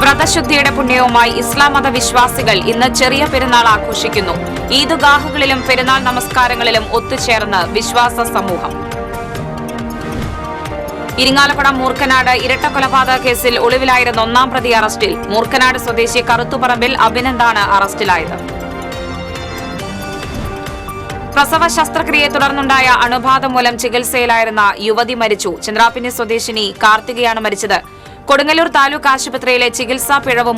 വ്രതശുദ്ധിയുടെ പുണ്യവുമായി ഇസ്ലാം മത വിശ്വാസികൾ ഇന്ന് ചെറിയ പെരുന്നാൾ ആഘോഷിക്കുന്നു. ഈദ്ഗാഹുകളിലും പെരുന്നാൾ നമസ്കാരങ്ങളിലും ഒത്തുചേർന്ന് വിശ്വാസ സമൂഹം. ഇരിങ്ങാലക്കുട മൂർക്കനാട് ഇരട്ടക്കൊലപാതക കേസിൽ ഒളിവിലായിരുന്ന ഒന്നാം പ്രതി അറസ്റ്റിൽ. മൂർക്കനാട് സ്വദേശി കറുത്തുപറമ്പിൽ അഭിനന്ദാണ് അറസ്റ്റിലായത്. പ്രസവ ശസ്ത്രക്രിയയെ തുടർന്നുണ്ടായ അണുബാധ മൂലം ചികിത്സയിലായിരുന്ന യുവതി മരിച്ചു. ചന്ദ്രാപിന്നി സ്വദേശിനി കാർത്തികയാണ് മരിച്ചത്. കൊടുങ്ങല്ലൂർ താലൂക്ക് ആശുപത്രിയിലെ ചികിത്സാ പിഴവ്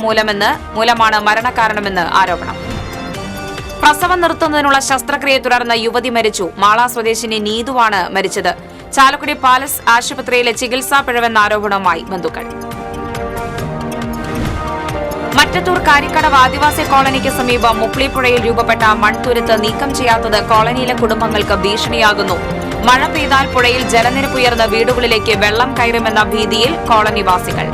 മൂലമാണ് മരണകാരണമെന്ന് ആരോപണം. പ്രസവം നിർത്തുന്നതിനുള്ള ശസ്ത്രക്രിയയെ തുടർന്ന് യുവതി മരിച്ചു. മാള സ്വദേശിനി നീതുവാണ് മരിച്ചത്. ചാലക്കുടി പാലസ് ആശുപത്രിയിലെ ചികിത്സാ പിഴവെന്ന ആരോപണവുമായി ബന്ധുക്കൾ. മറ്റത്തൂർ കാരിക്കടവ് ആദിവാസി കോളനിക്ക് സമീപം മുപ്ലിപ്പുഴയിൽ രൂപപ്പെട്ട മൺതുരുത്ത് നീക്കം ചെയ്യാത്തത് കോളനിയിലെ കുടുംബങ്ങൾക്ക് ഭീഷണിയാകുന്നു. മഴ പെയ്താൽ പുഴയിൽ ജലനിരപ്പ് ഉയർന്ന വീടുകളിലേക്ക് വെള്ളം കയറുമെന്ന ഭീതിയിൽ കോളനിവാസികൾ.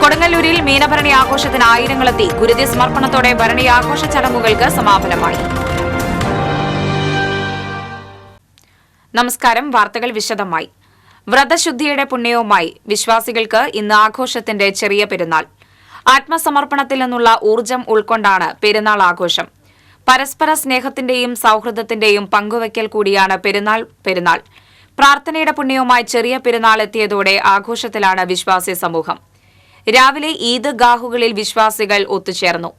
കൊടുങ്ങല്ലൂരിൽ മീനഭരണി ആഘോഷത്തിന് ആയിരങ്ങളെത്തി. ഗുരുതി സമർപ്പണത്തോടെ ഭരണി ആഘോഷ ചടങ്ങുകൾക്ക് സമാപനമായി. നമസ്കാരം. വാർത്തകൾ വിശദമായി. വ്രതശുദ്ധിയുടെ പുണ്യവുമായി വിശ്വാസികൾക്ക് ഇന്ന് ആഘോഷത്തിന്റെ ചെറിയ പെരുന്നാൾ. ആത്മസമർപ്പണത്തിൽ നിന്നുള്ള ഊർജ്ജം ഉൾക്കൊണ്ടാണ് പെരുന്നാൾ ആഘോഷം. പരസ്പര സ്നേഹത്തിന്റെയും സൌഹൃദത്തിന്റെയും പങ്കുവയ്ക്കൽ കൂടിയാണ് പെരുന്നാൾ. പ്രാർത്ഥനയുടെ പുണ്യവുമായി ചെറിയ പെരുന്നാൾ എത്തിയതോടെ ആഘോഷത്തിലാണ് വിശ്വാസി സമൂഹം. രാവിലെ ഈദ്ഗാഹുകളിൽ വിശ്വാസികൾ ഒത്തുചേർന്നു.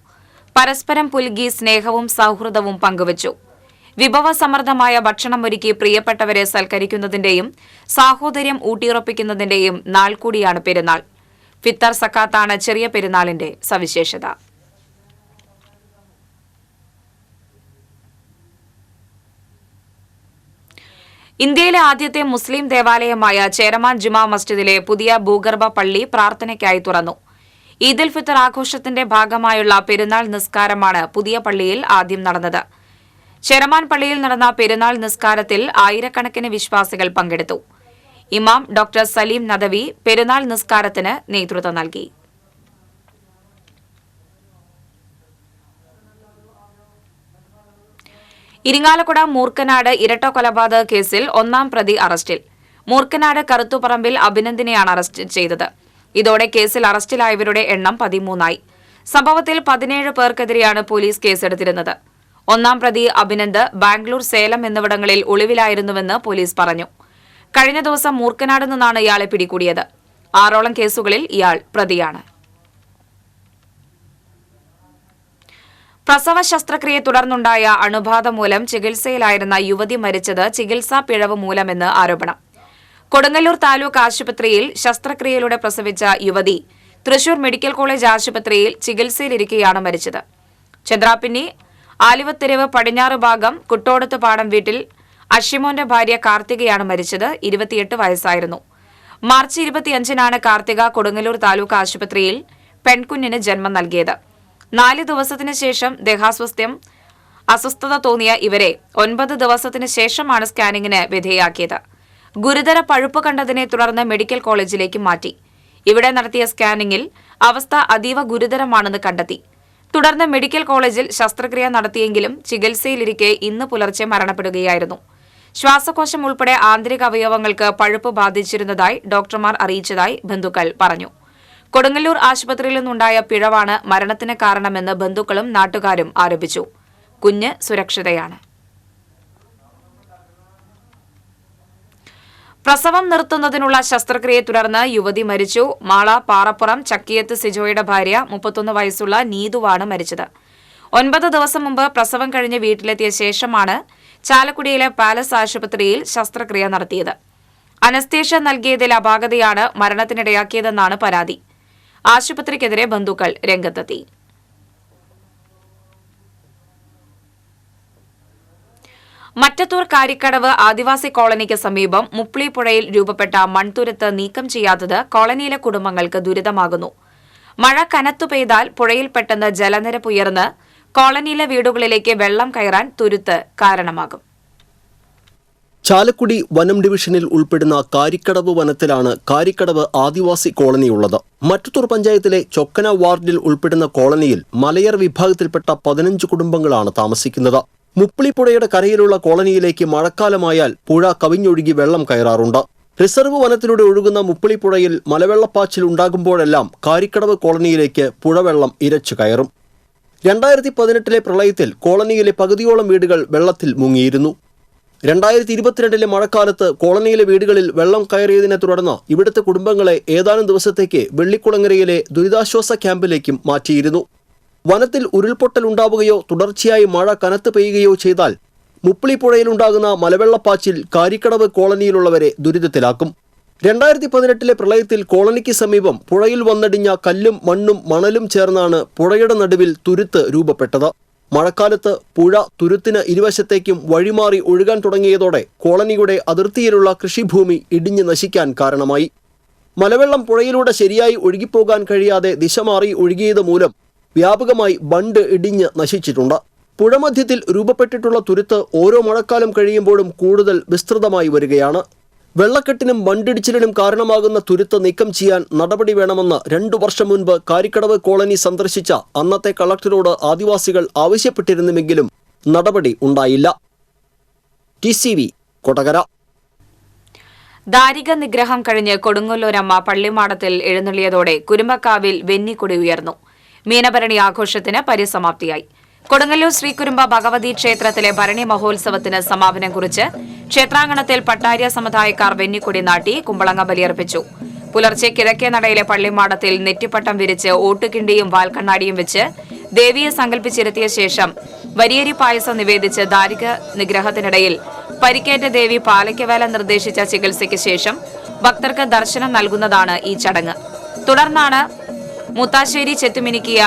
പരസ്പരം പുൽകി സ്നേഹവും സൌഹൃദവും പങ്കുവച്ചു. വിഭവസമൃദ്ധമായ ഭക്ഷണമൊരുക്കി പ്രിയപ്പെട്ടവരെ സൽക്കരിക്കുന്നതിന്റെയും സാഹോദര്യം ഊട്ടിയുറപ്പിക്കുന്നതിന്റെയും നാൾ കൂടിയാണ് പെരുന്നാൾ. ഫിത്തർ സക്കാത്താണ് ചെറിയ പെരുന്നാളിന്റെ സവിശേഷത. ഇന്ത്യയിലെ ആദ്യത്തെ മുസ്ലിം ദേവാലയമായ ചേരമാൻ ജുമാ മസ്ജിദിലെ പുതിയ ഭൂഗർഭ പള്ളി പ്രാർത്ഥനയ്ക്കായി തുറന്നു. ഈദുൽ ഫിത്തർ ആഘോഷത്തിന്റെ ഭാഗമായുള്ള പെരുന്നാൾ നിസ്കാരമാണ് പുതിയ പള്ളിയിൽ ആദ്യം നടന്നത്. ചേരമാൻ പള്ളിയിൽ നടന്ന പെരുന്നാൾ നിസ്കാരത്തിൽ ആയിരക്കണക്കിന് വിശ്വാസികൾ പങ്കെടുത്തു. ഇമാം ഡോക്ടർ സലീം നദവി പെരുന്നാൾ നിസ്കാരത്തിന് നേതൃത്വം നൽകി. ഇരിങ്ങാലക്കുട മൂർക്കനാട് ഇരട്ടക്കൊലപാതക കേസിൽ ഒന്നാം പ്രതി അറസ്റ്റിൽ. മൂർക്കനാട് കറുത്തുപറമ്പിൽ അഭിനന്ദിനെയാണ് അറസ്റ്റ് ചെയ്തത്. ഇതോടെ കേസിൽ അറസ്റ്റിലായവരുടെ എണ്ണം 13ആയി. സംഭവത്തിൽ 17 പേർക്കെതിരെയാണ് പോലീസ് കേസെടുത്തിരുന്നത്. ഒന്നാം പ്രതി അഭിനന്ദ് ബാംഗ്ലൂർ, സേലം എന്നിവിടങ്ങളിൽ ഒളിവിലായിരുന്നുവെന്ന് പോലീസ് പറഞ്ഞു. കഴിഞ്ഞ ദിവസം മൂർക്കനാട് നിന്നാണ് ഇയാളെ പിടികൂടിയത്. 6ഓളം കേസുകളിൽ ഇയാൾ പ്രതിയാണ്. പ്രസവ ശസ്ത്രക്രിയയെ തുടർന്നുണ്ടായ അണുബാധ മൂലം ചികിത്സയിലായിരുന്ന യുവതി മരിച്ചത് ചികിത്സാ പിഴവ് മൂലമെന്ന് ആരോപണം. കൊടുങ്ങല്ലൂർ താലൂക്ക് ആശുപത്രിയിൽ ശസ്ത്രക്രിയയിലൂടെ പ്രസവിച്ച യുവതി തൃശൂർ മെഡിക്കൽ കോളേജ് ആശുപത്രിയിൽ ചികിത്സയിലിരിക്കെയാണ് മരിച്ചത്. ചന്ദ്രാപിന്നി ആലിവത്തെരുവ് പടിഞ്ഞാറ് ഭാഗം കുട്ടോടത്ത് പാടം വീട്ടിൽ അഷിമോന്റെ ഭാര്യ കാർത്തികയാണ് മരിച്ചത്. 28 വയസ്സായിരുന്നു. മാർച്ച് 25-നാണ് കാർത്തിക കൊടുങ്ങല്ലൂർ താലൂക്ക് ആശുപത്രിയിൽ പെൺകുഞ്ഞിന് ജന്മം നൽകിയത്. 4 ദിവസത്തിന് ശേഷം ദേഹാസ്വാസ്ഥ്യം, അസ്വസ്ഥത തോന്നിയ ഇവരെ 9 ദിവസത്തിന് ശേഷമാണ് സ്കാനിങ്ങിന് വിധേയയാക്കിയത്. ഗുരുതര പഴുപ്പ് കണ്ടതിനെ തുടർന്ന് മെഡിക്കൽ കോളേജിലേക്ക് മാറ്റി. ഇവിടെ നടത്തിയ സ്കാനിങ്ങിൽ അവസ്ഥ അതീവ ഗുരുതരമാണെന്ന് കണ്ടെത്തി. തുടർന്ന് മെഡിക്കൽ കോളേജിൽ ശസ്ത്രക്രിയ നടത്തിയെങ്കിലും ചികിത്സയിലിരിക്കെ ഇന്ന് പുലർച്ചെ മരണപ്പെടുകയായിരുന്നു. ശ്വാസകോശം ഉൾപ്പെടെ ആന്തരിക അവയവങ്ങൾക്ക് പഴുപ്പ് ബാധിച്ചിരുന്നതായി ഡോക്ടർമാർ അറിയിച്ചതായി ബന്ധുക്കൾ പറഞ്ഞു. കൊടുങ്ങല്ലൂർ ആശുപത്രിയിൽ നിന്നുണ്ടായ പിഴവാണ് മരണത്തിന് കാരണമെന്ന് ബന്ധുക്കളും നാട്ടുകാരും ആരോപിച്ചു. കുഞ്ഞ് സുരക്ഷിതയാണ്. പ്രസവം നിർത്തുന്നതിനുള്ള ശസ്ത്രക്രിയയെ തുടർന്ന് യുവതി മരിച്ചു. മാള പാറപ്പുറം ചക്കിയത്ത് സിജോയുടെ ഭാര്യ 31 വയസ്സുള്ള നീതുവാണ് മരിച്ചത്. 9 ദിവസം മുമ്പ് പ്രസവം കഴിഞ്ഞ് വീട്ടിലെത്തിയ ശേഷമാണ് ചാലക്കുടിയിലെ പാലസ് ആശുപത്രിയിൽ ശസ്ത്രക്രിയ നടത്തിയത്. അനസ്തേഷ്യ നൽകിയതിൽ അപാകതയാണ് മരണത്തിനിടയാക്കിയതെന്നാണ് പരാതി. ആശുപത്രിക്കെതിരെ ബന്ധുക്കൾ രംഗത്തെത്തി. മറ്റത്തൂർ കാരിക്കടവ് ആദിവാസി കോളനിക്ക് സമീപം മുപ്ലിപ്പുഴയിൽ രൂപപ്പെട്ട മൺതുരുത്ത് നീക്കം ചെയ്യാത്തത് കോളനിയിലെ കുടുംബങ്ങൾക്ക് ദുരിതമാകുന്നു. മഴ കനത്തു പെയ്താൽ പുഴയിൽ പെട്ടെന്ന് ജലനിരപ്പ് ഉയർന്ന് കോളനിയിലെ വീടുകളിലേക്ക് വെള്ളം കയറാൻ തുരുത്ത് കാരണമാകും. ചാലക്കുടി വനം ഡിവിഷനിൽ ഉൾപ്പെടുന്ന കാരിക്കടവ് വനത്തിലാണ് കാരിക്കടവ് ആദിവാസി കോളനിയുള്ളത്. മറ്റത്തൂർ പഞ്ചായത്തിലെ ചൊക്കന വാർഡിൽ ഉൾപ്പെടുന്ന കോളനിയിൽ മലയർ വിഭാഗത്തിൽപ്പെട്ട 15 കുടുംബങ്ങളാണ് താമസിക്കുന്നത്. മുപ്ലിപ്പുഴയുടെ കരയിലുള്ള കോളനിയിലേക്ക് മഴക്കാലമായാൽ പുഴ കവിഞ്ഞൊഴുകി വെള്ളം കയറാറുണ്ട്. റിസർവ് വനത്തിലൂടെ ഒഴുകുന്ന മുപ്പിളിപ്പുഴയിൽ മലവെള്ളപ്പാച്ചിൽ ഉണ്ടാകുമ്പോഴെല്ലാം കാരിക്കടവ് കോളനിയിലേക്ക് പുഴവെള്ളം ഇരച്ചു കയറും. 2018 പ്രളയത്തിൽ കോളനിയിലെ പകുതിയോളം വീടുകൾ വെള്ളത്തിൽ മുങ്ങിയിരുന്നു. 2022 മഴക്കാലത്ത് കോളനിയിലെ വീടുകളിൽ വെള്ളം കയറിയതിനെ തുടർന്ന് ഇവിടുത്തെ കുടുംബങ്ങളെ ഏതാനും ദിവസത്തേക്ക് വെള്ളിക്കുളങ്ങരയിലെ ദുരിതാശ്വാസ ക്യാമ്പിലേക്കും മാറ്റിയിരുന്നു. വനത്തിൽ ഉരുൾപൊട്ടൽ ഉണ്ടാവുകയോ തുടർച്ചയായി മഴ കനത്ത് പെയ്യുകയോ ചെയ്താൽ മുപ്പിളിപ്പുഴയിലുണ്ടാകുന്ന മലവെള്ളപ്പാച്ചിൽ കാരിക്കടവ് കോളനിയിലുള്ളവരെ ദുരിതത്തിലാക്കും. 2018 പ്രളയത്തിൽ കോളനിക്ക് സമീപം പുഴയിൽ വന്നടിഞ്ഞ കല്ലും മണ്ണും മണലും ചേർന്നാണ് പുഴയുടെ നടുവിൽ തുരുത്ത് രൂപപ്പെട്ടത്. മഴക്കാലത്ത് പുഴ തുരുത്തിന് ഇരുവശത്തേക്കും വഴിമാറി ഒഴുകാൻ തുടങ്ങിയതോടെ കോളനിയുടെ അതിർത്തിയിലുള്ള കൃഷിഭൂമി ഇടിഞ്ഞ് നശിക്കാൻ കാരണമായി. മലവെള്ളം പുഴയിലൂടെ ശരിയായി ഒഴുകിപ്പോകാൻ കഴിയാതെ ദിശ മാറി ഒഴുകിയത് മൂലം വ്യാപകമായി ബണ്ട് ഇടിഞ്ഞ് നശിച്ചിട്ടുണ്ട്. പുഴമധ്യത്തിൽ രൂപപ്പെട്ടിട്ടുള്ള തുരുത്ത് ഓരോ മഴക്കാലം കഴിയുമ്പോഴും കൂടുതൽ വിസ്തൃതമായി വരികയാണ്. വെള്ളക്കെട്ടിനും ബണ്ടിടിച്ചിലിനും കാരണമാകുന്ന തുരുത്ത് നീക്കം ചെയ്യാൻ നടപടി വേണമെന്ന് 2 വർഷം മുൻപ് കാരിക്കടവ് കോളനി സന്ദർശിച്ച അന്നത്തെ കളക്ടറോട് ആദിവാസികൾ ആവശ്യപ്പെട്ടിരുന്നുവെങ്കിലും നടപടി ഉണ്ടായില്ല. TCV കൊടകര. ദാരിക നിഗ്രഹം കഴിഞ്ഞ് കൊടുങ്ങല്ലൂരമ്മ പള്ളിമാടത്തിൽ എഴുന്നള്ളിയതോടെ കുരുമ്പക്കാവിൽ വെന്നിക്കൊടി ഉയർന്നു. മീനഭരണി ആഘോഷത്തിന് പരിസമാപ്തിയായി. കൊടുങ്ങല്ലൂർ ശ്രീകുരുമ്പ ഭഗവതി ക്ഷേത്രത്തിലെ ഭരണി മഹോത്സവത്തിന് സമാപനം കുറിച്ച് ക്ഷേത്രാങ്കണത്തിൽ പട്ടാര്യ സമുദായക്കാർ വെന്നിക്കൊടി നാട്ടി കുമ്പളങ്ങ ബലിയർപ്പിച്ചു. പുലർച്ചെ കിഴക്കേ നടയിലെ പള്ളിമാടത്തിൽ നെറ്റിപ്പട്ടം വിരിച്ച് ഓട്ടുകിണ്ടിയും വാൽക്കണ്ണാടിയും വെച്ച് ദേവിയെ സങ്കല്പിച്ചിരുത്തിയ ശേഷം വരിയരി പായസം നിവേദിച്ച് ദാരിക നിഗ്രഹത്തിനിടയിൽ പരിക്കേറ്റ ദേവി പാലയ്ക്കവേല നിർദ്ദേശിച്ച ചികിത്സയ്ക്ക് ശേഷം ഭക്തർക്ക് ദർശനം നൽകുന്നതാണ് ഈ ചടങ്ങ്. തുടർന്നാണ് മൂത്താശ്ശേരി ചെത്തുമിനുക്കിയ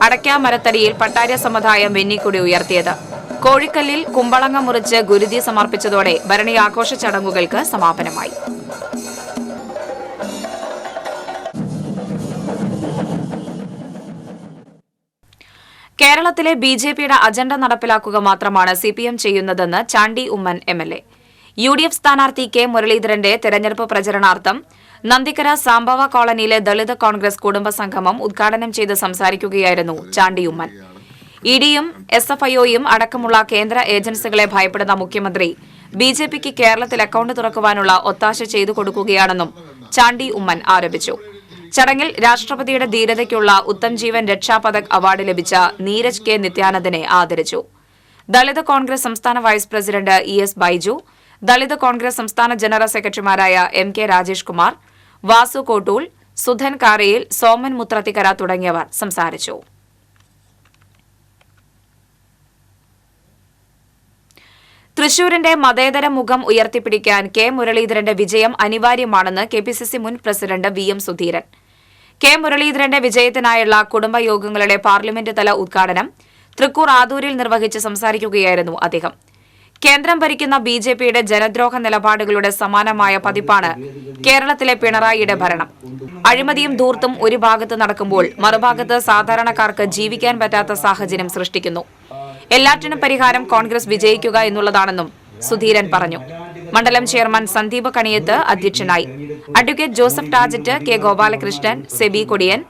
അടയ്ക്കാമരത്തടിയിൽ പട്ടാര്യ സമുദായം വെന്നിക്കൊടി ഉയർത്തിയത്. കോഴിക്കല്ലിൽ കുമ്പളങ്ങ മുറിച്ച് ഗുരുതി സമർപ്പിച്ചതോടെ ഭരണി ആഘോഷ ചടങ്ങുകൾക്ക് സമാപനമായി. കേരളത്തിലെ BJPയുടെ അജണ്ട നടപ്പിലാക്കുക മാത്രമാണ് CPM ചെയ്യുന്നതെന്ന് ചാണ്ടി ഉമ്മൻ MLA. UDF സ്ഥാനാർത്ഥി K മുരളീധരന്റെ തെരഞ്ഞെടുപ്പ് പ്രചരണാർത്ഥം നന്ദിക്കര സാംബവ കോളനിയിലെ ദളിത് കോൺഗ്രസ് കുടുംബ സംഗമം ഉദ്ഘാടനം ചെയ്ത് സംസാരിക്കുകയായിരുന്നു ചാണ്ടി ഉമ്മൻ. EDയും SFIOയും അടക്കമുള്ള കേന്ദ്ര ഏജൻസികളെ ഭയപ്പെടുന്ന മുഖ്യമന്ത്രി BJPക്ക് കേരളത്തിൽ അക്കൌണ്ട് തുറക്കുവാനുള്ള ഒത്താശ ചെയ്തു കൊടുക്കുകയാണെന്നും ചാണ്ടി ഉമ്മൻ ആരോപിച്ചു. ചടങ്ങിൽ രാഷ്ട്രപതിയുടെ ധീരതയ്ക്കുള്ള ഉത്തം ജീവൻ രക്ഷാ പതക് അവാർഡ് ലഭിച്ച നീരജ് K നിത്യാനന്ദനെ ആദരിച്ചു. ദളിത് കോൺഗ്രസ് സംസ്ഥാന vice president ES Baiju, Dalit Congress സംസ്ഥാന ജനറൽ സെക്രട്ടറിമാരായ MK രാജേഷ് കുമാർ, വാസു കോട്ടൂൾ, സുധൻ കാരയിൽ, സോമൻ മുത്രത്തിക്കര തുടങ്ങിയവർ സംസാരിച്ചു. തൃശൂരിന്റെ മതേതര മുഖം ഉയർത്തിപ്പിടിക്കാൻ K മുരളീധരന്റെ വിജയം അനിവാര്യമാണെന്ന് KPCC മുൻ പ്രസിഡന്റ് VM സുധീരൻ. K മുരളീധരന്റെ വിജയത്തിനായുള്ള കുടുംബയോഗങ്ങളുടെ പാർലമെന്റ് തല ഉദ്ഘാടനം തൃക്കൂർ ആദൂരിൽ നിർവഹിച്ച് സംസാരിക്കുകയായിരുന്നു അദ്ദേഹം. കേന്ദ്രം ഭരിക്കുന്ന BJPയുടെ ജനദ്രോഹ നിലപാടുകളുടെ സമാനമായ പതിപ്പാണ് കേരളത്തിലെ പിണറായിയുടെ ഭരണം. അഴിമതിയും ധൂർത്തും ഒരു ഭാഗത്ത് നടക്കുമ്പോൾ മറുഭാഗത്ത് സാധാരണക്കാർക്ക് ജീവിക്കാൻ പറ്റാത്ത സാഹചര്യം സൃഷ്ടിക്കുന്നു. എല്ലാറ്റിനും പരിഹാരം കോൺഗ്രസ് വിജയിക്കുക എന്നുള്ളതാണെന്നും സുധീരൻ പറഞ്ഞു. മണ്ഡലം ചെയർമാൻ സന്ദീപ് കണിയത്ത് അധ്യക്ഷനായി. Advocate Joseph ടാജറ്റ്, K Gopalakrishnan, SEBI Kodiyan,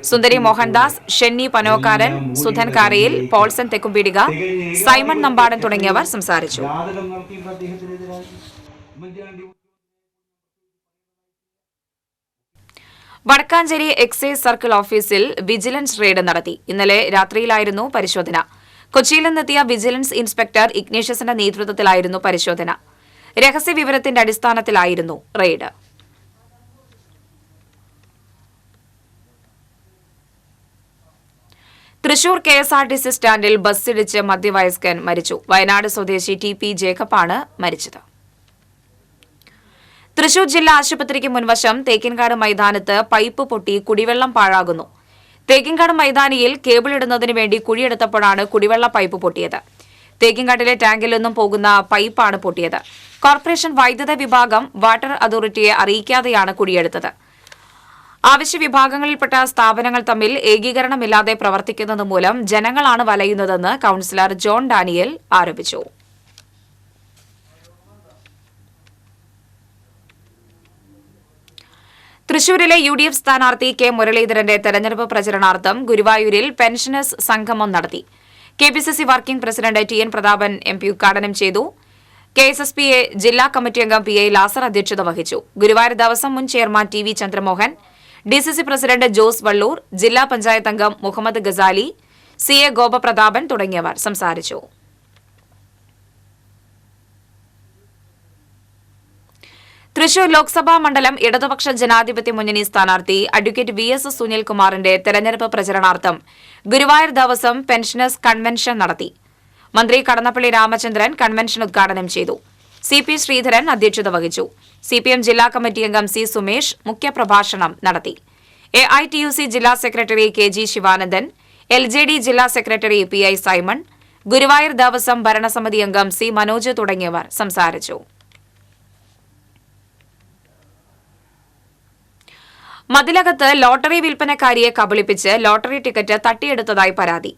സുന്ദരി മോഹൻദാസ്, ഷെന്നി പനോക്കാരൻ, സുധൻ കാരയിൽ, പോൾസൺ തെക്കുംപീടിക, സൈമൺ നമ്പാടൻ തുടങ്ങിയവർ സംസാരിച്ചു. വടക്കാഞ്ചേരി എക്സൈസ് സർക്കിൾ ഓഫീസിൽ വിജിലൻസ് റെയ്ഡ് നടത്തി. ഇന്നലെ രാത്രിയിലായിരുന്നു പരിശോധന. കൊച്ചിയിൽ നിന്നെത്തിയ വിജിലൻസ് ഇൻസ്പെക്ടർ ഇഗ്നേഷ്യസിന്റെ നേതൃത്വത്തിലായിരുന്നു പരിശോധന. രഹസ്യ വിവരത്തിന്റെ അടിസ്ഥാനത്തിലായിരുന്നു റെയ്ഡ്. തൃശൂർ KSRTC സ്റ്റാൻഡിൽ ബസ്സിടിച്ച് മധ്യവയസ്കൻ മരിച്ചു. വയനാട് സ്വദേശി TP ജേക്കബാണ് മരിച്ചത്. തൃശൂർ ജില്ലാ ആശുപത്രിക്ക് മുൻവശം തേക്കിൻകാട് മൈതാനത്ത് പൈപ്പ് പൊട്ടി കുടിവെള്ളം പാഴാകുന്നു. തേക്കിൻകാട് മൈതാനിയിൽ കേബിൾ ഇടുന്നതിന് വേണ്ടി കുഴിയെടുത്തപ്പോഴാണ് കുടിവെള്ള പൈപ്പ് പൊട്ടിയത്. തേക്കിൻകാട്ടിലെ ടാങ്കിൽ നിന്നും പോകുന്ന പൈപ്പാണ് പൊട്ടിയത്. കോർപ്പറേഷൻ വൈദ്യുത വിഭാഗം വാട്ടർ അതോറിറ്റിയെ അറിയിക്കാതെയാണ് കുഴിയെടുത്തത്. ആവശ്യ വിഭാഗങ്ങളിൽപ്പെട്ട സ്ഥാപനങ്ങൾ തമ്മിൽ ഏകീകരണമില്ലാതെ പ്രവർത്തിക്കുന്നത് മൂലം ജനങ്ങളാണ് വലയുന്നതെന്ന് കൌൺസിലർ ജോൺ ഡാനിയൽ ആരോപിച്ചു. തൃശൂരിലെ UDF സ്ഥാനാർത്ഥി K മുരളീധരന്റെ തെരഞ്ഞെടുപ്പ് പ്രചരണാർത്ഥം ഗുരുവായൂരിൽ പെൻഷനേഴ്സ് സംഗമം നടത്തി. KPCC working president TN Prathapan MP ഉദ്ഘാടനം ചെയ്തു. KSSPA ജില്ലാ കമ്മിറ്റി അംഗം PI ലാസർ അധ്യക്ഷത വഹിച്ചു. ഗുരുവായൂർ ദേവസ്വം മുൻ chairman TV Chandramohan, DCC president Jose Vallur, ജില്ലാ പഞ്ചായത്ത് അംഗം മുഹമ്മദ് ഗസാലി, CA ഗോപപ്രതാപൻ തുടങ്ങിയവർ സംസാരിച്ചു. തൃശൂർ ലോക്സഭാ മണ്ഡലം ഇടതുപക്ഷ ജനാധിപത്യ മുന്നണി സ്ഥാനാർത്ഥി അഡ്വക്കേറ്റ് VS സുനിൽകുമാറിന്റെ തെരഞ്ഞെടുപ്പ് പ്രചരണാർത്ഥം ഗുരുവായൂർ ദേവസ്വം പെൻഷനേഴ്സ് കൺവെൻഷൻ നടത്തി. മന്ത്രി കടന്നപ്പള്ളി രാമചന്ദ്രൻ കൺവെൻഷൻ ഉദ്ഘാടനം ചെയ്തു. CP ശ്രീധരൻ അധ്യക്ഷത വഹിച്ചു. CPM ജില്ലാ കമ്മിറ്റി അംഗം C സുമേഷ് മുഖ്യപ്രഭാഷണം നടത്തി. AITUC ജില്ലാ സെക്രട്ടറി KG ശിവാനന്ദൻ, LJD ജില്ലാ secretary PI Simon, Guruvayur Devaswom ഭരണസമിതി അംഗം C മനോജ് തുടങ്ങിയവർ സംസാരിച്ചു. മതിലകത്ത് ലോട്ടറി വിൽപ്പനക്കാരിയെ കബളിപ്പിച്ച് ലോട്ടറി ടിക്കറ്റ് തട്ടിയെടുത്തതായി പരാതി.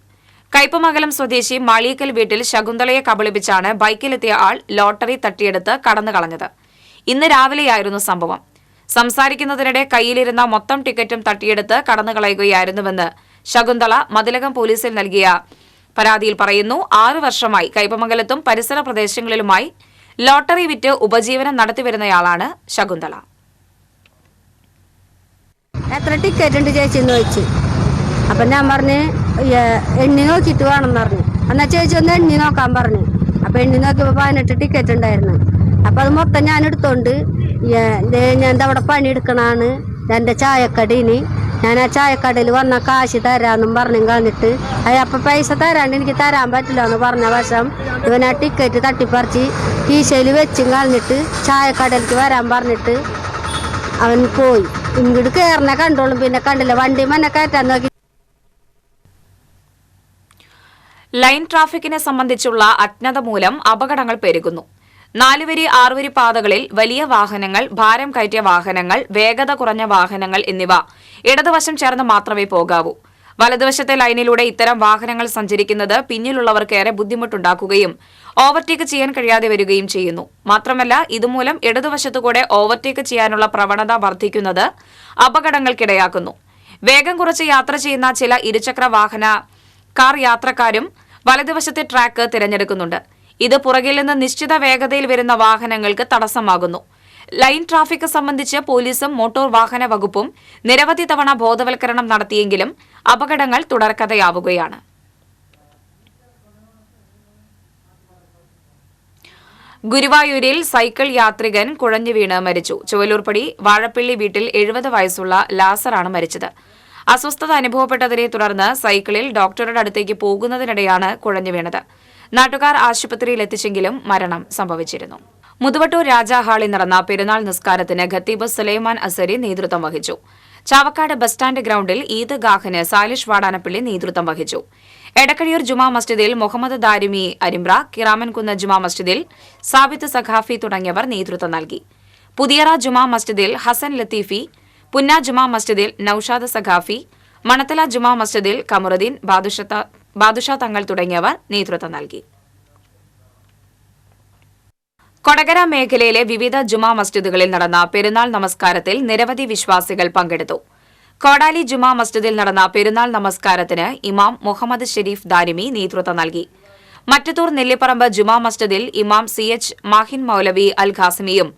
കയ്പമംഗലം സ്വദേശി മാളിയക്കൽ വീട്ടിൽ ശകുന്തളയെ കബളിപ്പിച്ചാണ് ബൈക്കിലെത്തിയ ആൾ ലോട്ടറി തട്ടിയെടുത്ത് കടന്നുകളഞ്ഞത്. ഇന്ന് രാവിലെയായിരുന്നു സംഭവം. സംസാരിക്കുന്നതിനിടെ കയ്യിലിരുന്ന മൊത്തം ടിക്കറ്റും തട്ടിയെടുത്ത് കടന്നുകളയുകയായിരുന്നുവെന്ന് ശകുന്തള മതിലകം പോലീസിൽ നൽകിയ പരാതിയിൽ പറയുന്നു. 6 വർഷമായി കയ്പമംഗലത്തും പരിസര പ്രദേശങ്ങളിലുമായി ലോട്ടറി വിറ്റ് ഉപജീവനം നടത്തിവരുന്നയാളാണ് ശകുന്തള. എത്ര ടിക്കറ്റ് ഉണ്ട് ചേച്ചി എന്ന് ചോദിച്ചു. അപ്പം ഞാൻ പറഞ്ഞ് എണ്ണി നോക്കിയിട്ട് വേണമെന്ന് പറഞ്ഞു. എന്നാൽ ചേച്ചി ഒന്ന് എണ്ണി നോക്കാൻ പറഞ്ഞു. അപ്പം എണ്ണി നോക്കിയപ്പോൾ 18 ടിക്കറ്റ് ഉണ്ടായിരുന്നു. അപ്പം അത് മൊത്തം ഞാൻ എടുത്തോണ്ട് ഞാൻ അവിടെ പണിയെടുക്കണാണ് എൻ്റെ ചായക്കടയിന്. ഞാൻ ആ ചായക്കടയിൽ വന്ന കാശ് തരാമെന്നും പറഞ്ഞു കളഞ്ഞിട്ട് അപ്പം പൈസ തരാണ്ട് എനിക്ക് തരാൻ പറ്റില്ല എന്ന് പറഞ്ഞ വശം ഇവൻ ആ ടിക്കറ്റ് തട്ടിപ്പറിച്ച് കീശയിൽ വെച്ചും കളഞ്ഞിട്ട് ചായക്കടയിലേക്ക് വരാൻ പറഞ്ഞിട്ട് അവൻ പോയി. ഇങ്ങോട്ട് കയറിനെ കണ്ടോളും, പിന്നെ കണ്ടില്ല. വണ്ടി മന്നെ കയറ്റാൻ നോക്കി. ലൈൻ ട്രാഫിക്കിനെ സംബന്ധിച്ചുള്ള അജ്ഞത മൂലം അപകടങ്ങൾ പെരുകുന്നു. 4 വരി 6 വരി പാതകളിൽ വലിയ വാഹനങ്ങൾ, ഭാരം കയറ്റിയ വാഹനങ്ങൾ, വേഗത കുറഞ്ഞ വാഹനങ്ങൾ എന്നിവ ഇടതുവശം ചേർന്ന് മാത്രമേ പോകാവൂ. വലതുവശത്തെ ലൈനിലൂടെ ഇത്തരം വാഹനങ്ങൾ സഞ്ചരിക്കുന്നത് പിന്നിലുള്ളവർക്കേറെ ബുദ്ധിമുട്ടുണ്ടാക്കുകയും ഓവർടേക്ക് ചെയ്യാൻ കഴിയാതെ വരികയും ചെയ്യുന്നു. മാത്രമല്ല, ഇതുമൂലം ഇടതുവശത്തുകൂടെ ഓവർടേക്ക് ചെയ്യാനുള്ള പ്രവണത വർദ്ധിക്കുന്നത് അപകടങ്ങൾക്കിടയാക്കുന്നു. വേഗം കുറച്ച് യാത്ര ചെയ്യുന്ന ചില ഇരുചക്ര വാഹന കാർ യാത്രക്കാരും വലതുവശത്തെ ട്രാക്ക് തിരഞ്ഞെടുക്കുന്നുണ്ട്. ഇത് പുറകിൽ നിന്ന് നിശ്ചിത വേഗതയിൽ വരുന്ന വാഹനങ്ങൾക്ക് തടസ്സമാകുന്നു. ലൈൻ ട്രാഫിക് സംബന്ധിച്ച് പോലീസും മോട്ടോർ വാഹന വകുപ്പും നിരവധി തവണ ബോധവൽക്കരണം നടത്തിയെങ്കിലും അപകടങ്ങൾ തുടർക്കഥയാവുകയാണ്. ഗുരുവായൂരിൽ സൈക്കിൾ യാത്രികൻ കുഴഞ്ഞു വീണ് മരിച്ചു. ചുവലൂർപ്പടി വാഴപ്പള്ളി വീട്ടിൽ 70 വയസ്സുള്ള ലാസറാണ് മരിച്ചത്. അസ്വസ്ഥത അനുഭവപ്പെട്ടതിനെ തുടർന്ന് സൈക്കിളിൽ ഡോക്ടറുടെ അടുത്തേക്ക് പോകുന്നതിനിടെയാണ് കുഴഞ്ഞു വീണത്. നാട്ടുകാർ ആശുപത്രിയിൽ എത്തിച്ചെങ്കിലും മരണം സംഭവിച്ചിരുന്നു. മുതുവട്ടൂർ രാജാ ഹാളിൽ നടന്ന പെരുന്നാൾ നിസ്കാരത്തിന് ഖത്തീബ് സുലൈമാൻ അസരി നേതൃത്വം വഹിച്ചു. ചാവക്കാട് ബസ് സ്റ്റാൻഡ് ഗ്രൌണ്ടിൽ ഈദ് ഗാഹിന് സാലിഷ് വാടാനപ്പള്ളി നേതൃത്വം വഹിച്ചു. എടക്കഴിയൂർ ജുമാ മസ്ജിദിൽ മുഹമ്മദ് ദാരിമി അരിമ്പ്ര, കിറാമൻകുന്ന് ജുമാ മസ്ജിദിൽ സാബിത്ത് സഖാഫി തുടങ്ങിയവർ നേതൃത്വം നൽകി. പുതിയറ ജുമാ മസ്ജിദിൽ ഹസൻ ലത്തീഫി, പുന്ന ജുമാ മസ്ജിദിൽ നൌഷാദ് സഖാഫി, മണത്തല ജുമാ മസ്ജിദിൽ കമറുദ്ദീൻ ബാദുഷ തങ്ങൾ തുടങ്ങിയവർ നേതൃത്വം നൽകി. കൊടകര മേഖലയിലെ വിവിധ ജുമാ മസ്ജിദുകളിൽ നടന്ന പെരുന്നാൾ നമസ്കാരത്തിൽ നിരവധി വിശ്വാസികൾ പങ്കെടുത്തു. കോടാലി ജുമാ മസ്ജിദിൽ നടന്ന പെരുന്നാൾ നമസ്കാരത്തിന് ഇമാം മുഹമ്മദ് ഷെരീഫ് ദാരിമി നേതൃത്വം നൽകി. മറ്റത്തൂർ നെല്ലിപ്പറമ്പ് ജുമാ മസ്ജിദിൽ ഇമാം CH മാഹിൻ മൗലവി അൽ ഖാസിമിയും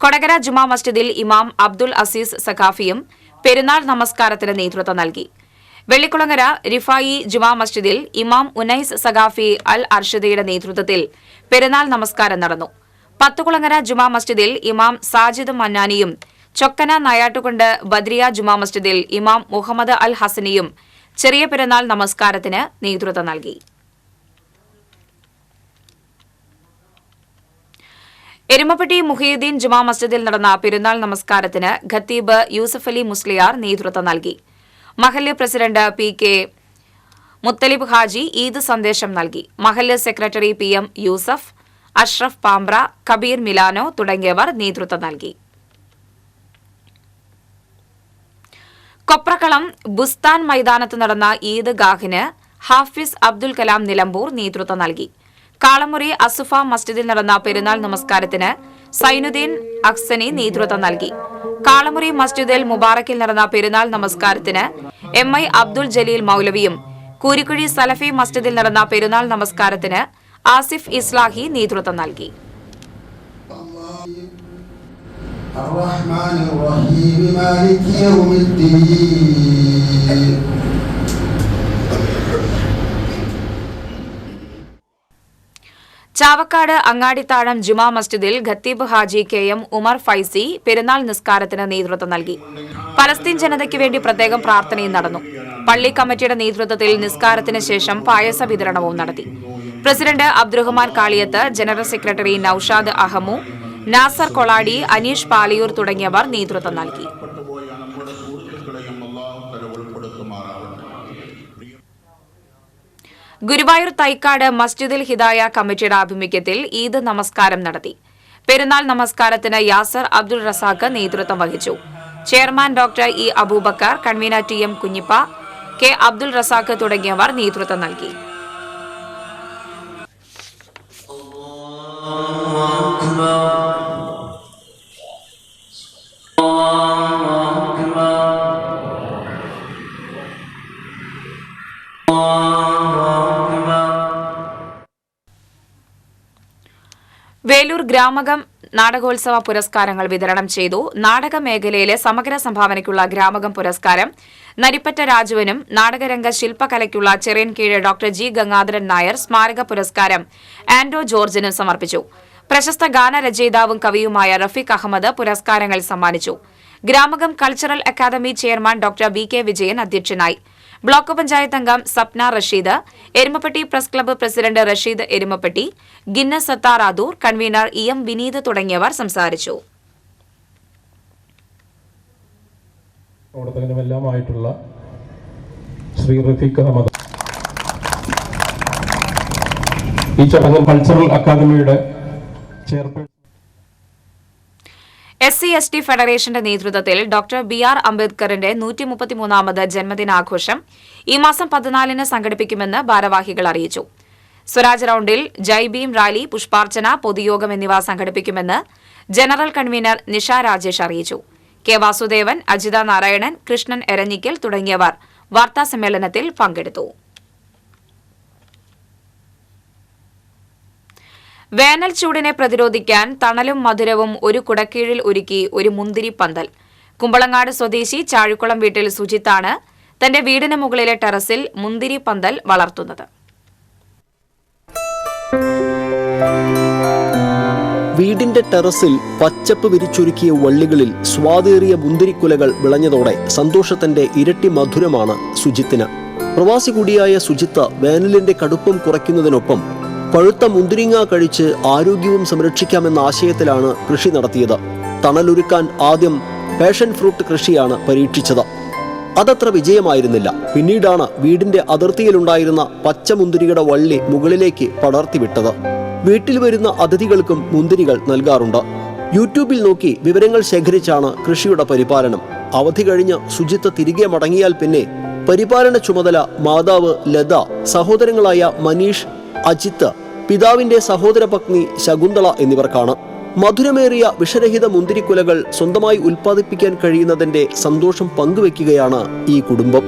കൊടകര ജുമാ മസ്ജിദിൽ ഇമാം അബ്ദുൽ അസീസ് സഖാഫിയും പെരുന്നാൾ നമസ്കാരത്തിന് നേതൃത്വം നൽകി. വെള്ളിക്കുളങ്ങര റിഫായി ജുമാ മസ്ജിദിൽ ഇമാം ഉനൈസ് സഖാഫി അൽ അർഷദയുടെ നേതൃത്വത്തിൽ പെരുന്നാൾ നമസ്കാരം നടന്നു. പത്തുകുളങ്ങര ജുമാ മസ്ജിദിൽ ഇമാം സാജിദ് മന്നാനിയും ചൊക്കന നായാട്ടുകുണ്ട് ബദ്രിയ ജുമാ മസ്ജിദിൽ ഇമാം മുഹമ്മദ് അൽ ഹസനിയും ചെറിയ പെരുന്നാൾ നമസ്കാരത്തിന് നേതൃത്വം നൽകി. എരുമപ്പെട്ടി മുഹിയുദ്ദീൻ ജുമാ മസ്ജിദിൽ നടന്ന പെരുന്നാൾ നമസ്കാരത്തിന് ഖത്തീബ് യൂസഫ് അലി മുസ്ലിയാർ നേതൃത്വം നൽകി. മഹല്ല് പ്രസിഡന്റ് PK മുത്തലിബ് ഹാജി ഈദ് സന്ദേശം നൽകി. മഹല്ല് secretary PM Yusuf, Ashraf Pambra, Kabeer Milano തുടങ്ങിയവർ നേതൃത്വം നൽകി. കൊപ്രക്കളം ബുസ്താൻ മൈതാനത്ത് നടന്ന ഈദ് ഗാഹിന് ഹാഫിസ് അബ്ദുൽ കലാം നിലമ്പൂർ നേതൃത്വം നൽകി. കാളമുറി അസുഫ മസ്ജിദിൽ നടന്ന പെരുന്നാൾ നമസ്കാരത്തിന് സൈനുദ്ദീൻ അക്സനി നേതൃത്വം നൽകി. കാളമുറി മസ്ജിദിൽ മുബാറക്കിൽ നടന്ന പെരുന്നാൾ നമസ്കാരത്തിന് MI അബ്ദുൽ ജലീൽ മൗലവിയും കൂരിക്കുഴി സലഫി മസ്ജിദിൽ നടന്ന പെരുന്നാൾ നമസ്കാരത്തിന് ആസിഫ് ഇസ്ലാഹി നേതൃത്വം നൽകി. الرحمن الرحيم مالك يوم الدين ചാവക്കാട് അങ്ങാടിത്താഴം ജുമാ മസ്ജിദിൽ ഖത്തീബ് ഹാജി KM ഉമർ ഫൈസി പെരുന്നാൾ നിസ്കാരത്തിന് നേതൃത്വം നൽകി. പലസ്തീൻ ജനതയ്ക്ക് വേണ്ടി പ്രത്യേകം പ്രാർത്ഥനയും നടന്നു. പള്ളി കമ്മിറ്റിയുടെ നേതൃത്വത്തിൽ നിസ്കാരത്തിന് ശേഷം പായസ വിതരണവും നടത്തി. President Abdurahman Kaliyath, general secretary Noushad Ahamu, Nasar Koladi, Aneesh Paliyoor തുടങ്ങിയവർ നേതൃത്വം നൽകി. ഗുരുവായൂർ തൈക്കാട് മസ്ജിദുൽ ഹിദായ കമ്മിറ്റിയുടെ ആഭിമുഖ്യത്തിൽ ഈദ് നമസ്കാരം നടത്തി. പെരുന്നാൾ നമസ്കാരത്തിന് യാസർ അബ്ദുൾ റസാഖ് നേതൃത്വം വഹിച്ചു. Chairman doctor E Aboobacker, convener TM Kunhippa, K Abdul Razak തുടങ്ങിയവർ നേതൃത്വം നൽകി. വേലൂർ ഗ്രാമകം നാടകോത്സവ പുരസ്കാരങ്ങൾ വിതരണം ചെയ്തു. നാടക മേഖലയിലെ സമഗ്ര സംഭാവനയ്ക്കുള്ള ഗ്രാമകം പുരസ്കാരം നരിപ്പറ്റ രാജുവിനും നാടകരംഗ ശില്പകലയ്ക്കുള്ള ചെറിയൻകീഴ് ഡോക്ടർ G ഗംഗാധരൻ നായർ സ്മാരക പുരസ്കാരം ആൻഡോ ജോർജിനും സമർപ്പിച്ചു. പ്രശസ്ത ഗാനരചയിതാവും കവിയുമായ റഫീഖ് അഹമ്മദ് പുരസ്കാരങ്ങൾ സമ്മാനിച്ചു. Gramakam cultural academy chairman doctor VK Vijayan അധ്യക്ഷനായി. ബ്ലോക്ക് പഞ്ചായത്ത് അംഗം Sapna Rasheed, Erumapetty press club president Rasheed Erumapetty, Guinness സത്താറാദൂർ, convener EM Vineeth തുടങ്ങിയവർ സംസാരിച്ചു. പ്രവർത്തകനുമെല്ലാമായിട്ടുള്ള ശ്രീ റഫീഖ് അഹമ്മദ് ഈ ചടങ്ങ് കൾച്ചറൽ അക്കാദമിയുടെ ചെയർപേഴ്സൺ SC/ST ഫെഡറേഷന്റെ നേതൃത്വത്തിൽ ഡോക്ടർ BR അംബേദ്കറിന്റെ 133ാമത് ജന്മദിനാഘോഷം ഈ മാസം 14-ന് സംഘടിപ്പിക്കുമെന്ന് ഭാരവാഹികൾ അറിയിച്ചു. സ്വരാജ് റൌണ്ടിൽ ജയ് ഭീം റാലി, പുഷ്പാർച്ചന, പൊതുയോഗം എന്നിവ സംഘടിപ്പിക്കുമെന്ന് ജനറൽ കൺവീനർ നിഷ രാജേഷ് അറിയിച്ചു. K വാസുദേവൻ, അജിത നാരായണൻ, കൃഷ്ണൻ എരഞ്ഞിക്കൽ തുടങ്ങിയവർ വാർത്താസമ്മേളനത്തിൽ പങ്കെടുത്തു. വേനൽ ചൂടിനെ പ്രതിരോധിക്കാൻ തണലും മധുരവും ഒരു കുടക്കീഴിൽ ഒരുക്കി ഒരു മുന്തിരി പന്തൽ. കുമ്പളങ്ങാട് സ്വദേശി ചാഴിക്കുളം വീട്ടിൽ സുജിത്താണ് തന്റെ വീടിന് മുകളിലെ ടെറസിൽ മുന്തിരി പന്തൽ വളർത്തുന്നത്. വീടിന്റെ ടെറസിൽ പച്ചപ്പ് വിരിച്ചൊരുക്കിയ വള്ളികളിൽ സ്വാദേറിയ മുന്തിരിക്കുലകൾ വിളഞ്ഞതോടെ സന്തോഷത്തിന്റെ ഇരട്ടി മധുരമാണ് സുജിത്തിന്. പ്രവാസി കൂടിയായ സുജിത്ത് വേനലിന്റെ കടുപ്പം കുറയ്ക്കുന്നതിനൊപ്പം പഴുത്ത മുന്തിരിങ്ങ കഴിച്ച് ആരോഗ്യവും സംരക്ഷിക്കാമെന്ന ആശയത്തിലാണ് കൃഷി നടത്തിയത്. തണലൊരുക്കാൻ ആദ്യം പാഷൻ ഫ്രൂട്ട് കൃഷിയാണ് പരീക്ഷിച്ചത്. അതത്ര വിജയമായിരുന്നില്ല. പിന്നീടാണ് വീടിന്റെ അതിർത്തിയിലുണ്ടായിരുന്ന പച്ചമുന്തിരിയുടെ വള്ളി മുകളിലേക്ക് പടർത്തിവിട്ടത്. വീട്ടിൽ വരുന്ന അതിഥികൾക്കും മുന്തിരികൾ നൽകാറുണ്ട്. യൂട്യൂബിൽ നോക്കി വിവരങ്ങൾ ശേഖരിച്ചാണ് കൃഷിയുടെ പരിപാലനം. അവധി കഴിഞ്ഞ് സുജിത്ത് തിരികെ മടങ്ങിയാൽ പിന്നെ പരിപാലന ചുമതല മാതാവ് ലത, സഹോദരങ്ങളായ മനീഷ്, അജിത്ത്, പിതാവിന്റെ സഹോദര പത്നി ശകുന്തള എന്നിവർക്കാണ്. മധുരമേറിയ വിഷരഹിത മുന്തിരിക്കുലകൾ സ്വന്തമായി ഉൽപ്പാദിപ്പിക്കാൻ കഴിയുന്നതിന്റെ സന്തോഷം പങ്കുവെക്കുകയാണ് ഈ കുടുംബം.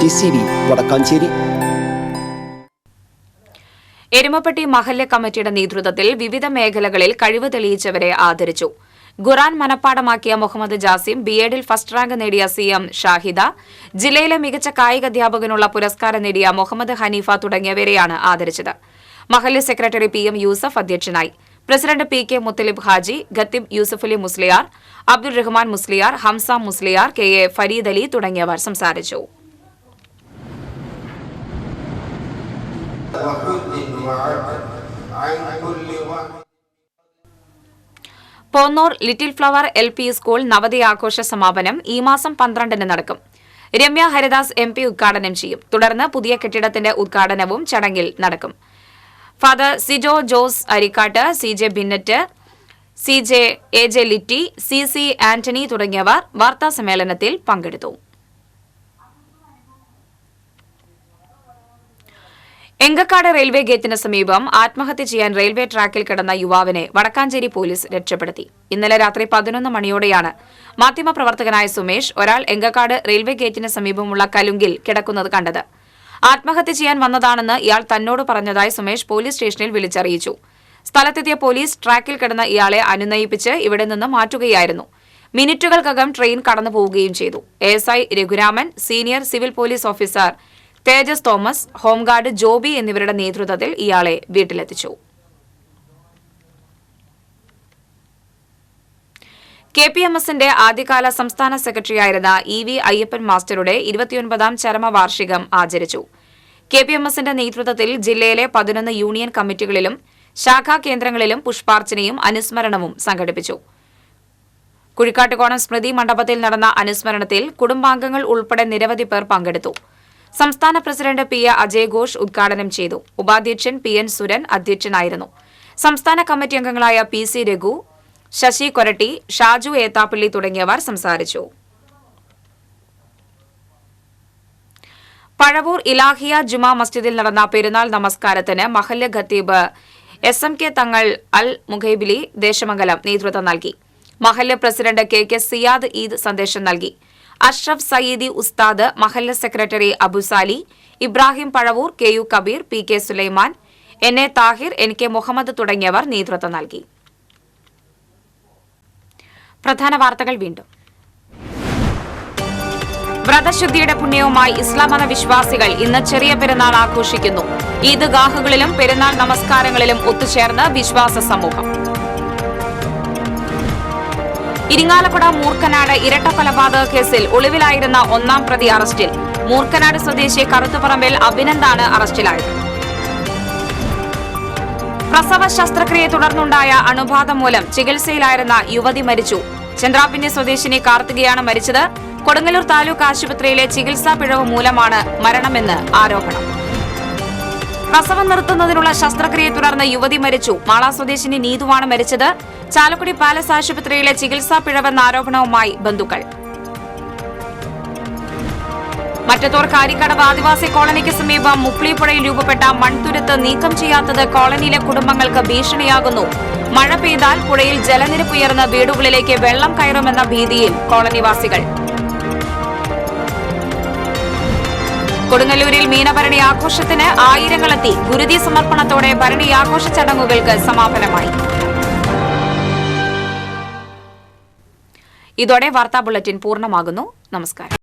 TCV വടക്കാഞ്ചേരി. എരുമപ്പെട്ടി മഹല്ല് കമ്മിറ്റിയുടെ നേതൃത്വത്തിൽ വിവിധ മേഖലകളിൽ കഴിവ് തെളിയിച്ചവരെ ആദരിച്ചു. ഖുറാൻ മനപ്പാടമാക്കിയ മുഹമ്മദ് ജാസിം, B.Ed.ൽ ഫസ്റ്റ് റാങ്ക് നേടിയ CM ഷാഹിദ, ജില്ലയിലെ മികച്ച കായികാധ്യാപകനുള്ള പുരസ്കാരം നേടിയ മുഹമ്മദ് ഹനീഫ തുടങ്ങിയവരെയാണ് ആദരിച്ചത്. മഹല്ല് സെക്രട്ടറി PM യൂസഫ് അധ്യക്ഷനായി. പ്രസിഡന്റ് PK മുത്തലിബ് ഹാജി, ഖത്തീബ് യൂസഫലി മുസ്ലിയാർ, അബ്ദുൾ റഹ്മാൻ മുസ്ലിയാർ, ഹംസ മുസ്ലിയാർ, KA ഫരീദ് അലി തുടങ്ങിയവർ സംസാരിച്ചു. Ponnur little flower LP school നവതി ആഘോഷ സമാപനം ഈ മാസം 12-ന് നടക്കും. രമ്യ ഹരിദാസ് MP ഉദ്ഘാടനം ചെയ്യും. തുടർന്ന് പുതിയ കെട്ടിടത്തിന്റെ ഉദ്ഘാടനവും ചടങ്ങിൽ നടക്കും. Father Sijo Jose Arikkatt, CJ Binnet, CJ AJ Litty, CC Antony തുടങ്ങിയവർ വാർത്താസമ്മേളനത്തിൽ പങ്കെടുത്തു. എങ്കക്കാട് റെയിൽവേ ഗേറ്റിന് സമീപം ആത്മഹത്യ ചെയ്യാൻ റെയിൽവേ ട്രാക്കിൽ കിടന്ന യുവാവിനെ വടക്കാഞ്ചേരി പോലീസ് രക്ഷപ്പെടുത്തി. ഇന്നലെ രാത്രി 11 മണിയോടെയാണ് മാധ്യമപ്രവർത്തകനായ സുമേഷ് ഒരാൾ എങ്കക്കാട് റെയിൽവേ ഗേറ്റിന് സമീപമുള്ള കലുങ്കിൽ കിടക്കുന്നത് കണ്ടത്. ആത്മഹത്യ ചെയ്യാൻ വന്നതാണെന്ന് ഇയാൾ തന്നോട് പറഞ്ഞതായി സുമേഷ് പോലീസ് സ്റ്റേഷനിൽ വിളിച്ചറിയിച്ചു. സ്ഥലത്തെത്തിയ പോലീസ് ട്രാക്കിൽ കിടന്ന ഇയാളെ അനുനയിപ്പിച്ച് ഇവിടെ നിന്ന് മാറ്റുകയായിരുന്നു. മിനിറ്റുകൾക്കകം ട്രെയിൻ കടന്നുപോവുകയും ചെയ്തു. ASI Raghuraman, senior civil police officer Thejas Thomas, home guard Joby എന്നിവരുടെ നേതൃത്വത്തിൽ ഇയാളെ വീട്ടിലെത്തിച്ചു. KPMSന്റെ ആദ്യകാല സംസ്ഥാന സെക്രട്ടറിയായിരുന്ന EV അയ്യപ്പൻ മാസ്റ്ററുടെ 29ാം ചരമവാർഷികം ആചരിച്ചു. KPMSന്റെ നേതൃത്വത്തിൽ ജില്ലയിലെ 11 യൂണിയൻ കമ്മിറ്റികളിലും ശാഖാ കേന്ദ്രങ്ങളിലും പുഷ്പാർച്ചനയും അനുസ്മരണവും സംഘടിപ്പിച്ചു. കുഴിക്കാട്ടുകോണം സ്മൃതി മണ്ഡപത്തിൽ നടന്ന അനുസ്മരണത്തിൽ കുടുംബാംഗങ്ങൾ ഉൾപ്പെടെ നിരവധി പേർ പങ്കെടുത്തു. സംസ്ഥാന പ്രസിഡന്റ് P. അജയ് ഘോഷ് ഉദ്ഘാടനം ചെയ്തു. ഉപാധ്യക്ഷൻ PN സുരൻ അധ്യക്ഷനായിരുന്നു. സംസ്ഥാന കമ്മിറ്റി അംഗങ്ങളായ PC രഘു, ശശി കൊരട്ടി, ഷാജു ഏത്താപ്പള്ളി തുടങ്ങിയവർ സംസാരിച്ചു. പഴവൂർ ഇലാഹിയ ജുമാ മസ്ജിദിൽ നടന്ന പെരുന്നാൾ നമസ്കാരത്തിന് മഹല്ല് ഖത്തീബ് SMK തങ്ങൾ അൽ മുഖൈബിലി ദേശമംഗലം നേതൃത്വം നൽകി. മഹല്ല് പ്രസിഡന്റ് KK സിയാദ് ഈദ് സന്ദേശം നൽകി. അഷ്റഫ് സയ്യിദി ഉസ്താദ്, മഹല്ല് secretary Abusali, Ibrahim Pazhavoor, KU Kabeer, PK Sulaiman, NA Thahir, NK Muhammad തുടങ്ങിയവർ നേതൃത്വം നൽകി. പ്രധാന വാർത്തകൾ വീണ്ടും. വ്രതശുദ്ധിയുടെ പുണ്യവുമായി ഇസ്ലാം മത വിശ്വാസികൾ ഇന്ന് ചെറിയ പെരുന്നാൾ ആഘോഷിക്കുന്നു. ഈദ്ഗാഹുകളിലും പെരുന്നാൾ നമസ്കാരങ്ങളിലും ഒത്തുചേർന്ന് വിശ്വാസ സമൂഹം. ഇരിങ്ങാലക്കുട മൂർക്കനാട് ഇരട്ടക്കൊലപാതക കേസിൽ ഒളിവിലായിരുന്ന 1-ാം പ്രതി അറസ്റ്റിൽ. മൂർക്കനാട് സ്വദേശി കറുത്തുപറമ്പിൽ അഭിനന്ദാണ് അറസ്റ്റിലായത്. പ്രസവ ശസ്ത്രക്രിയയെ തുടർന്നുണ്ടായ അണുബാധ മൂലം ചികിത്സയിലായിരുന്ന യുവതി മരിച്ചു. ചന്ദ്രാപിന്നി സ്വദേശിനി കാർത്തികയാണ് മരിച്ചത്. കൊടുങ്ങല്ലൂർ താലൂക്ക് ആശുപത്രിയിലെ ചികിത്സാ പിഴവ് മൂലമാണ് മരണമെന്ന് ആരോപണം. പ്രസവം നിർത്തുന്നതിനുള്ള ശസ്ത്രക്രിയയെ തുടർന്ന് യുവതി മരിച്ചു. മാള സ്വദേശിനി നീതുവാണ് മരിച്ചത്. ചാലക്കുടി പാലസ് ആശുപത്രിയിലെ ചികിത്സാ പിഴവെന്ന ആരോപണവുമായി ബന്ധുക്കൾ. മറ്റത്തൂർ കാരിക്കടവ് ആദിവാസി കോളനിക്ക് സമീപം മുപ്ലിപ്പുഴയിൽ രൂപപ്പെട്ട മൺതുരുത്ത് നീക്കം ചെയ്യാത്തത് കോളനിയിലെ കുടുംബങ്ങൾക്ക് ഭീഷണിയാകുന്നു. മഴ പെയ്താൽ പുഴയിൽ ജലനിരപ്പ് ഉയർന്ന് വീടുകളിലേക്ക് വെള്ളം കയറുമെന്ന ഭീതിയിൽ കോളനിവാസികൾ. കൊടുങ്ങല്ലൂരിൽ മീനഭരണി ആഘോഷത്തിന് ആയിരങ്ങളെത്തി. ഗുരുതി സമർപ്പണത്തോടെ ഭരണി ആഘോഷ ചടങ്ങുകൾക്ക് സമാപനമായി. ഇതോടെ വാർത്താ ബുള്ളറ്റിൻ പൂർണ്ണമാകുന്നു. നമസ്കാരം.